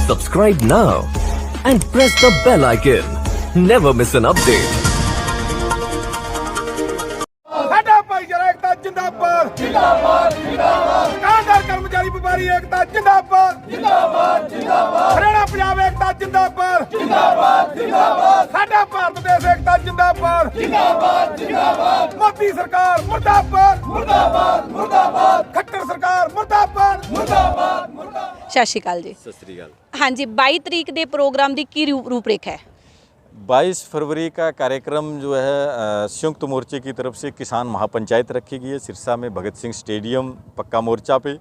Subscribe now and press the bell icon. Never miss an update. ਸਾਡਾ ਭਾਈਚਾਰਾ ਏਕਤਾ ਜਿੰਦਾਬਾਦ ਜਿੰਦਾਬਾਦ ਜਿੰਦਾਬਾਦ ਕਾਂਗਰ ਕਰਮਚਾਰੀ ਵਪਾਰੀ ਏਕਤਾ ਜਿੰਦਾਬਾਦ ਜਿੰਦਾਬਾਦ ਜਿੰਦਾਬਾਦ ਹਰਿਆਣਾ ਪੰਜਾਬ ਏਕਤਾ ਜਿੰਦਾਬਾਦ ਜਿੰਦਾਬਾਦ ਜਿੰਦਾਬਾਦ ਸਾਡਾ ਭਾਰਤ ਦੇਸ਼ ਏਕਤਾ ਜਿੰਦਾਬਾਦ ਜਿੰਦਾਬਾਦ ਜਿੰਦਾਬਾਦ ਮੋਦੀ ਸਰਕਾਰ ਮੁਰਦਾਬਾਦ ਮੁਰਦਾਬਾਦ ਮੁਰਦਾਬਾਦ ਖੱਟਰ ਸਰਕਾਰ ਮੁਰਦਾਬਾਦ ਮੁਰਦਾਬਾਦ ਮੁਰਦਾਬਾਦ। ਸਤਿ ਸ਼੍ਰੀ ਅਕਾਲ ਜੀ। सत श्री अकाल। ਹਾਂਜੀ 22 ਤਰੀਕ ਦੇ ਪ੍ਰੋਗਰਾਮ ਦੀ ਕੀ ਰੂਪਰੇਖਾ ਹੈ? 22 फरवरी का कार्यक्रम जो है संयुक्त मोर्चे की तरफ से किसान महापंचायत रखी गई है सिरसा में भगत सिंह स्टेडियम पक्का मोर्चा पे।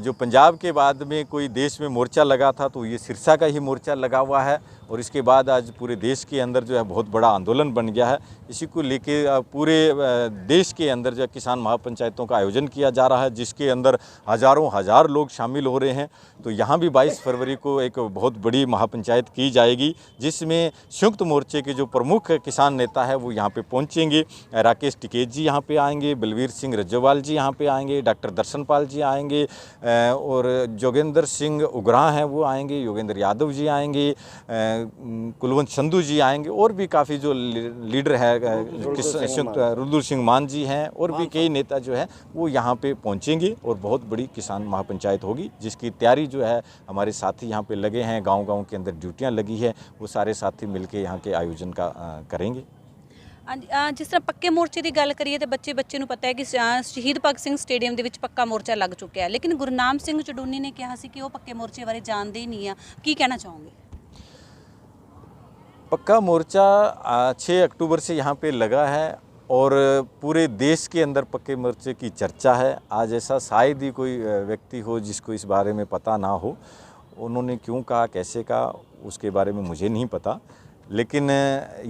जो पंजाब के बाद में कोई देश में मोर्चा लगा था तो ये सिरसा का ही मोर्चा लगा हुआ है और इसके बाद आज पूरे देश के अंदर जो है बहुत बड़ा आंदोलन बन गया है। इसी को लेके पूरे देश के अंदर जो है किसान महापंचायतों का आयोजन किया जा रहा है जिसके अंदर हज़ार लोग शामिल हो रहे हैं। तो यहाँ भी 22 फरवरी को एक बहुत बड़ी महापंचायत की जाएगी जिसमें संयुक्त मोर्चे के जो प्रमुख किसान नेता है वो यहाँ पे पहुँचेंगे। राकेश टिकैत जी यहाँ पे आएंगे, बलवीर सिंह रज्जोवाल जी यहाँ पे आएंगे, डॉक्टर दर्शनपाल जी आएंगे और जोगेंद्र सिंह उग्राह हैं वो आएंगे, योगेंद्र यादव जी आएंगे, कुलवंत संधू जी आएंगे और भी काफ़ी जो लीडर है संयुक्त रुद्र सिंह मान जी हैं और भी कई नेता जो है वो यहाँ पे पहुँचेंगे और बहुत बड़ी किसान महापंचायत होगी जिसकी तैयारी जो है हमारे साथी यहाँ पे लगे हैं। गांव-गांव के अंदर ड्यूटियाँ लगी है, वो सारे साथी मिलके यहाँ के आयोजन का करेंगे। ਜਿਸ ਤਰ੍ਹਾਂ ਪੱਕੇ ਮੋਰਚੇ ਦੀ ਗੱਲ ਕਰੀਏ ਤੇ ਬੱਚੇ ਨੂੰ ਪਤਾ ਹੈ ਕਿ ਸ਼ਹੀਦ ਭਗਤ ਸਿੰਘ ਸਟੇਡੀਅਮ ਦੇ ਵਿੱਚ ਪੱਕਾ ਮੋਰਚਾ ਲੱਗ ਚੁੱਕਿਆ ਹੈ, ਲੇਕਿਨ ਗੁਰਨਾਮ ਸਿੰਘ ਚੜੂਨੀ ਨੇ ਕਿਹਾ ਸੀ ਕਿ ਉਹ ਪੱਕੇ ਮੋਰਚੇ ਬਾਰੇ ਜਾਣਦੇ ਹੀ ਨਹੀਂ ਆ। ਕੀ ਕਹਿਣਾ ਚਾਹੋਗੇ? पक्का मोर्चा 6 अक्टूबर से यहाँ पे लगा है और पूरे देश के अंदर पक्के मोर्चे की चर्चा है। आज ऐसा शायद ही कोई व्यक्ति हो जिसको इस बारे में पता ना हो। उन्होंने क्यों कहा, कैसे कहा, उसके बारे में मुझे नहीं पता, लेकिन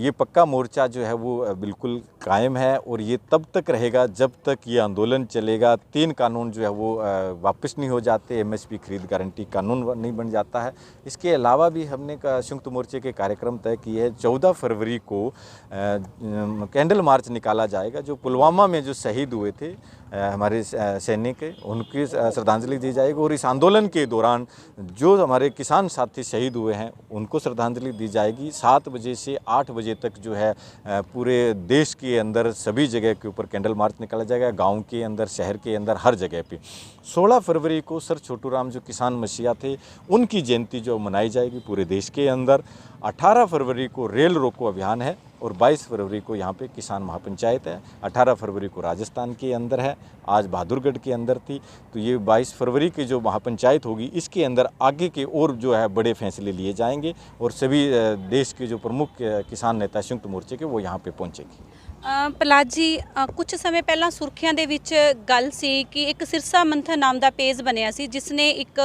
ये पक्का मोर्चा जो है वो बिल्कुल कायम है और ये तब तक रहेगा जब तक ये आंदोलन चलेगा। 3 कानून जो है वो वापस नहीं हो जाते, MSP खरीद गारंटी कानून नहीं बन जाता है। इसके अलावा भी हमने संयुक्त मोर्चे के कार्यक्रम तय किए हैं। 14 फरवरी को कैंडल मार्च निकाला जाएगा। जो पुलवामा में जो शहीद हुए थे हमारे सैनिक, उनकी श्रद्धांजलि दी जाएगी और इस आंदोलन के दौरान जो हमारे किसान साथी शहीद हुए हैं उनको श्रद्धांजलि दी जाएगी। 7 बजे से 8 बजे तक जो है पूरे देश के अंदर सभी जगह के ऊपर कैंडल मार्च निकाला जाएगा, गांव के अंदर, शहर के अंदर, हर जगह पे। 16 फरवरी को सर छोटू राम जो किसान मसीहा थे उनकी जयंती जो मनाई जाएगी पूरे देश के अंदर। 18 फरवरी को रेल रोको अभियान है और 22 फरवरी को यहाँ पे किसान महापंचायत है। 18 फरवरी को राजस्थान के अंदर है, आज बहादुरगढ़ के अंदर थी। तो ये 22 फरवरी की जो महापंचायत होगी इसके अंदर आगे के और जो है बड़े फैसले लिए जाएंगे और सभी देश के जो प्रमुख किसान नेता संयुक्त मोर्चे के वो यहाँ पे पहुँचेंगे। ਪ੍ਰਹਲਾਦ ਜੀ, ਕੁਝ ਸਮੇਂ ਪਹਿਲਾਂ ਸੁਰਖੀਆਂ ਦੇ ਵਿੱਚ ਗੱਲ ਸੀ ਕਿ ਇੱਕ ਸਿਰਸਾ ਮੰਥਨ ਨਾਮ ਦਾ ਪੇਜ ਬਣਿਆ ਸੀ ਜਿਸ ਨੇ ਇੱਕ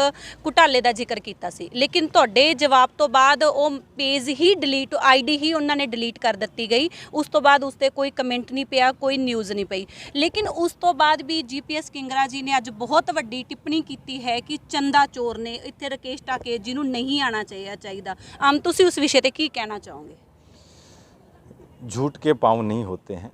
ਘੁਟਾਲੇ ਦਾ ਜ਼ਿਕਰ ਕੀਤਾ ਸੀ, ਲੇਕਿਨ ਤੁਹਾਡੇ ਜਵਾਬ ਤੋਂ ਬਾਅਦ ਉਹ ਪੇਜ ਹੀ ਡਿਲੀਟ, ਆਈਡੀ ਹੀ ਉਹਨਾਂ ਨੇ ਡਿਲੀਟ ਕਰ ਦਿੱਤੀ ਗਈ। ਉਸ ਤੋਂ ਬਾਅਦ ਉਸ 'ਤੇ ਕੋਈ ਕਮੈਂਟ ਨਹੀਂ ਪਿਆ, ਕੋਈ ਨਿਊਜ਼ ਨਹੀਂ ਪਈ। ਲੇਕਿਨ ਉਸ ਤੋਂ ਬਾਅਦ ਵੀ GPS ਕਿੰਗਰਾ ਜੀ ਨੇ ਅੱਜ ਬਹੁਤ ਵੱਡੀ ਟਿੱਪਣੀ ਕੀਤੀ ਹੈ ਕਿ ਚੰਦਾ ਚੋਰ ਨੇ ਇੱਥੇ ਰਾਕੇਸ਼ ਟਿਕੈਤ ਜੀ ਨੂੰ ਨਹੀਂ ਆਉਣਾ ਚਾਹੀਦਾ। ਤੁਸੀਂ ਉਸ ਵਿਸ਼ੇ 'ਤੇ ਕੀ ਕਹਿਣਾ ਚਾਹੋਗੇ? झूठ के पाँव नहीं होते हैं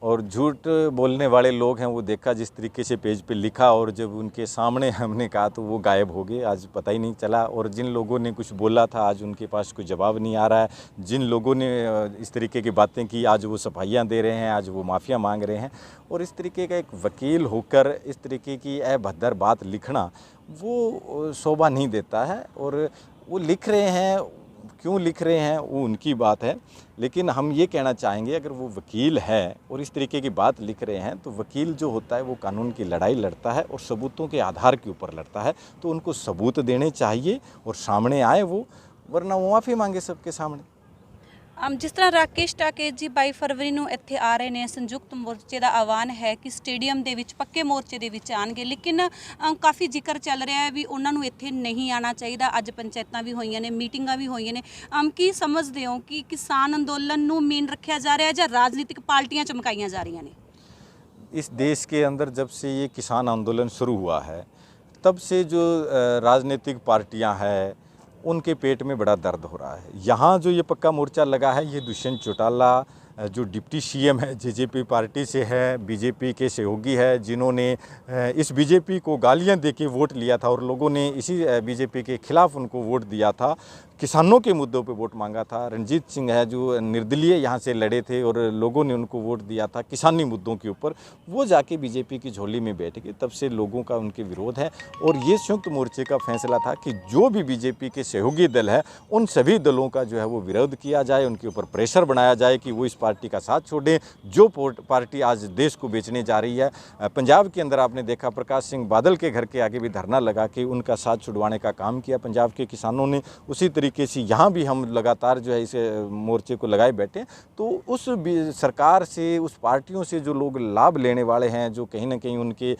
और झूठ बोलने वाले लोग हैं वो देखा जिस तरीके से पेज पे लिखा और जब उनके सामने हमने कहा तो वो गायब हो गए, आज पता ही नहीं चला। और जिन लोगों ने कुछ बोला था आज उनके पास कोई जवाब नहीं आ रहा है। जिन लोगों ने इस तरीके की बातें की आज वो सफाइयाँ दे रहे हैं, आज वो माफ़िया मांग रहे हैं। और इस तरीके का एक वकील होकर इस तरीके की अभद्र बात लिखना वो शोभा नहीं देता है। और वो लिख रहे हैं, क्यों लिख रहे हैं वो उनकी बात है, लेकिन हम ये कहना चाहेंगे अगर वो वकील है और इस तरीके की बात लिख रहे हैं तो वकील जो होता है वो कानून की लड़ाई लड़ता है और सबूतों के आधार के ऊपर लड़ता है। तो उनको सबूत देने चाहिए और सामने आए वो, वरना वो माफ़ी मांगे सबके सामने। ਜਿਸ ਤਰ੍ਹਾਂ ਰਾਕੇਸ਼ ਟਿਕੈਤ ਜੀ 22 ਫਰਵਰੀ ਨੂੰ ਇੱਥੇ ਆ ਰਹੇ ਨੇ, ਸੰਯੁਕਤ ਮੋਰਚੇ ਦਾ ਆਹਵਾਨ ਹੈ ਕਿ ਸਟੇਡੀਅਮ ਦੇ ਵਿੱਚ ਪੱਕੇ ਮੋਰਚੇ ਦੇ ਵਿੱਚ ਆਣਗੇ, ਲੇਕਿਨ ਕਾਫੀ ਜ਼ਿਕਰ ਚੱਲ ਰਿਹਾ ਹੈ ਵੀ ਉਹਨਾਂ ਨੂੰ ਇੱਥੇ ਨਹੀਂ ਆਉਣਾ ਚਾਹੀਦਾ। ਅੱਜ ਪੰਚਾਇਤਾਂ ਵੀ ਹੋਈਆਂ ਨੇ, ਮੀਟਿੰਗਾਂ ਵੀ ਹੋਈਆਂ ਨੇ। ਕੀ ਸਮਝਦੇ ਹੋ ਕਿ ਕਿਸਾਨ ਅੰਦੋਲਨ ਨੂੰ ਮੇਨ ਰੱਖਿਆ ਜਾ ਰਿਹਾ ਜਾਂ ਰਾਜਨੀਤਿਕ ਪਾਰਟੀਆਂ ਚਮਕਾਈਆਂ ਜਾ ਰਹੀਆਂ ਨੇ? इस देश के अंदर जब से ये किसान आंदोलन शुरू हुआ है तब से जो राजनीतिक पार्टियां हैं उनके पेट में बड़ा दर्द हो रहा है। यहाँ जो ये पक्का मोर्चा लगा है ये दुष्यंत चौटाला, जो डिप्टी सीएम है जेजेपी पार्टी से है, बीजेपी के सहयोगी है, जिन्होंने इस बीजेपी को गालियां देके वोट लिया था और लोगों ने इसी बीजेपी के खिलाफ उनको वोट दिया था। किसानों के मुद्दों पे वोट मांगा था। रणजीत सिंह है जो निर्दलीय यहाँ से लड़े थे और लोगों ने उनको वोट दिया था किसानी मुद्दों के ऊपर, वो जाके बीजेपी की झोली में बैठ गए। तब से लोगों का उनके विरोध है और ये संयुक्त मोर्चे का फैसला था कि जो भी बीजेपी के सहयोगी दल है उन सभी दलों का जो है वो विरोध किया जाए, उनके ऊपर प्रेशर बनाया जाए कि वो इस पार्टी का साथ छोड़ें जो पार्टी आज देश को बेचने जा रही है। पंजाब के अंदर आपने देखा प्रकाश सिंह बादल के घर के आगे भी धरना लगा के उनका साथ छुड़वाने का काम किया पंजाब के किसानों ने। उसी तरीके से यहाँ भी हम लगातार जो है इस मोर्चे को लगाए बैठे। तो उस सरकार से, उस पार्टियों से जो लोग लाभ लेने वाले हैं, जो कहीं ना कहीं उनके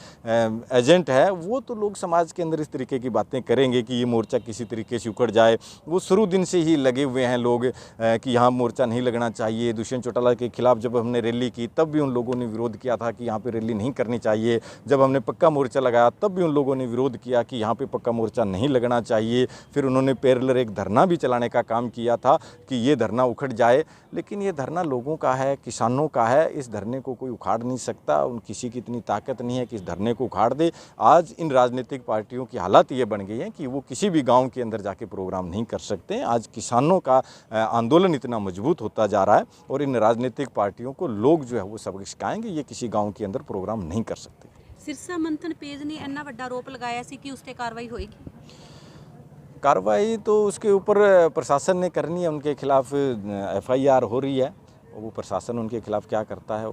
एजेंट है, वो तो लोग समाज के अंदर इस तरीके की बातें करेंगे कि ये मोर्चा किसी तरीके से उखड़ जाए। वो शुरू दिन से ही लगे हुए हैं लोग कि यहाँ मोर्चा नहीं लगना चाहिए। दुष्यंत चौटाला के खिलाफ जब हमने रैली की तब भी उन लोगों ने विरोध किया था कि यहाँ पे रैली नहीं करनी चाहिए। जब हमने पक्का मोर्चा लगाया तब भी उन लोगों ने विरोध किया कि यहाँ पे पक्का मोर्चा नहीं लगना चाहिए। फिर उन्होंने पैरेलल एक धरना भी चलाने का काम किया था कि ये धरना उखड़ जाए, लेकिन ये धरना लोगों का है, किसानों का है। इस धरने को कोई उखाड़ नहीं सकता। उन किसी की इतनी ताकत नहीं है कि इस धरने को उखाड़ दे। आज इन राजनीतिक पार्टियों की हालत ये बन गई है कि वो किसी भी गांव के अंदर जाके प्रोग्राम नहीं कर सकते। आज किसानों का आंदोलन इतना मजबूत होता जा रहा है और इन राजनीतिक पार्टियों को लोग जो है वो सबक सिखाएंगे, ये किसी गाँव के अंदर प्रोग्राम नहीं कर सकते। सिरसा मंथन पेज ने इतना बड़ा आरोप लगाया सी कि उस ते कार्रवाई होएगी? कार्रवाई तो उसके ऊपर प्रशासन ने करनी है। उनके खिलाफ एफआईआर हो रही है, वो प्रशासन उनके खिलाफ क्या करता है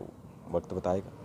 वक्त बताएगा।